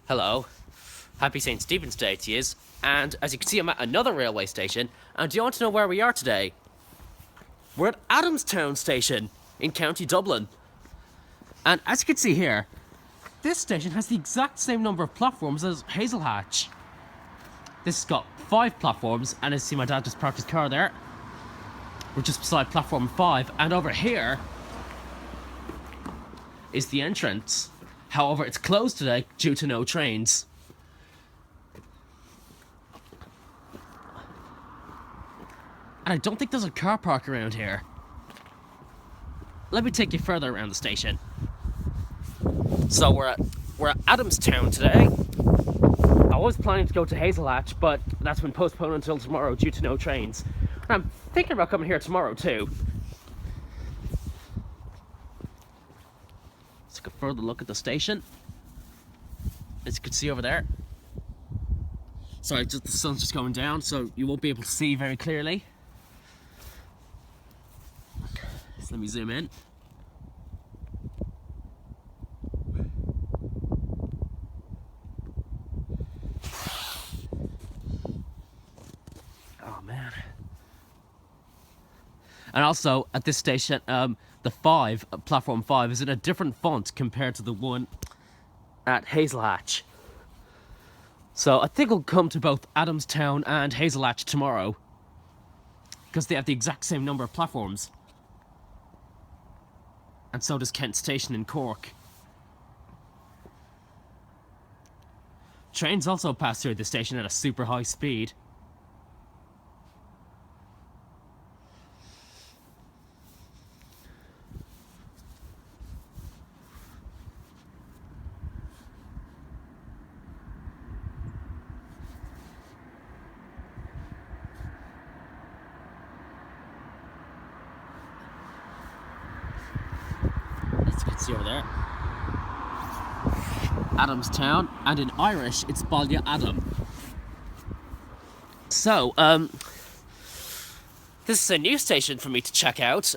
Hello. Happy St. Stephen's Day to you. And as you can see, I'm at another railway station. And do you want to know where we are today? We're at Adamstown station in County Dublin. And as you can see here, this station has the exact same number of platforms as Hazelhatch. This has got 5 platforms, and as you see, my dad just parked his car there. We're just beside platform 5, and over here is the entrance. However, it's closed today due to no trains. And I don't think there's a car park around here. Let me take you further around the station. So we're at Adamstown today. I was planning to go to Hazelhatch, but that's been postponed until tomorrow due to no trains. And I'm thinking about coming here tomorrow too. Let's take a further look at the station. As you can see over there. Sorry, the sun's just going down, so you won't be able to see very clearly. So let me zoom in. Oh man. And also at this station, platform 5 is in a different font compared to the one at Hazelhatch. So I think we'll come to both Adamstown and Hazelhatch tomorrow, because they have the exact same number of platforms. And so does Kent Station in Cork. Trains also pass through the station at a super high speed. As you can see over there, Adamstown, and in Irish it's Baile Adam. So, this is a new station for me to check out.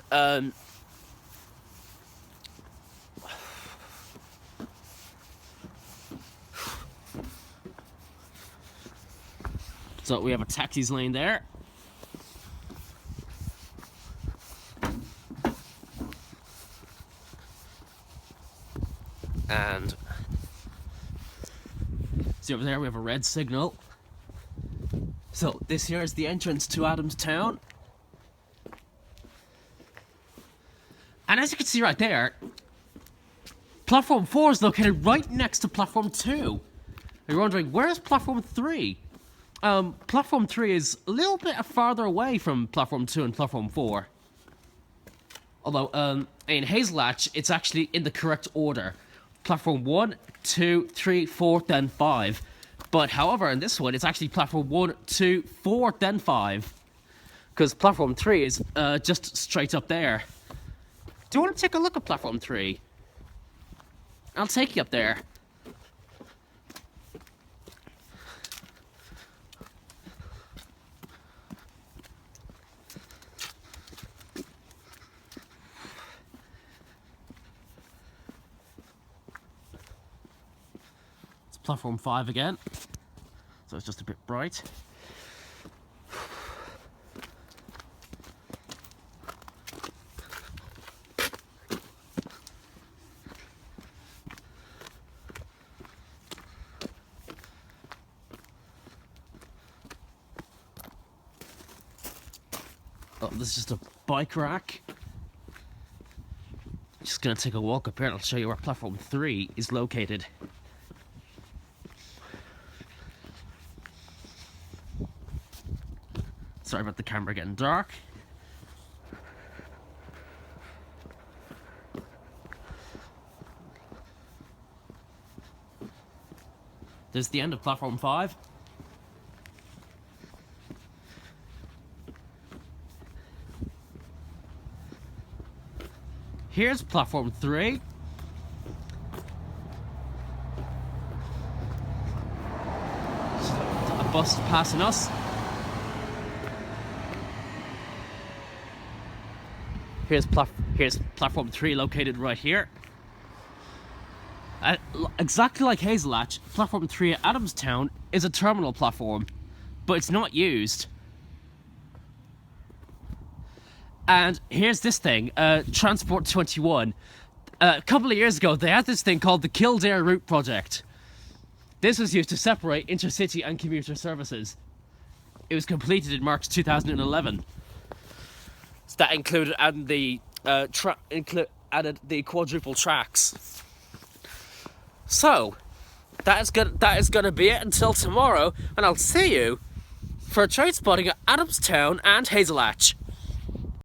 So we have a taxis lane there. And see over there we have a red signal. So this here is the entrance to Adamstown. And as you can see right there, platform 4 is located right next to platform 2. You're wondering, where's platform 3? Platform 3 is a little bit farther away from platform 2 and platform 4. Although, in Hazelhatch, it's actually in the correct order. Platform 1, 2, 3, 4, then 5. But however, in this one, it's actually platform 1, 2, 4, then 5. Because platform 3 is just straight up there. Do you want to take a look at platform 3? I'll take you up there. Platform 5 again, so it's just a bit bright. Oh, this is just a bike rack. Just gonna take a walk up here and I'll show you where platform 3 is located. Sorry about the camera getting dark. There's the end of platform 5. Here's platform 3. A bus passing us. Here's platform 3 located right here. Exactly like Hazelhatch, platform 3 at Adamstown is a terminal platform, but it's not used. And here's this thing, Transport 21. A couple of years ago, they had this thing called the Kildare Route Project. This was used to separate intercity and commuter services. It was completed in March 2011. So that included adding the quadruple tracks. So that is gonna be it until tomorrow, and I'll see you for a train spotting at Adamstown and Hazelhatch.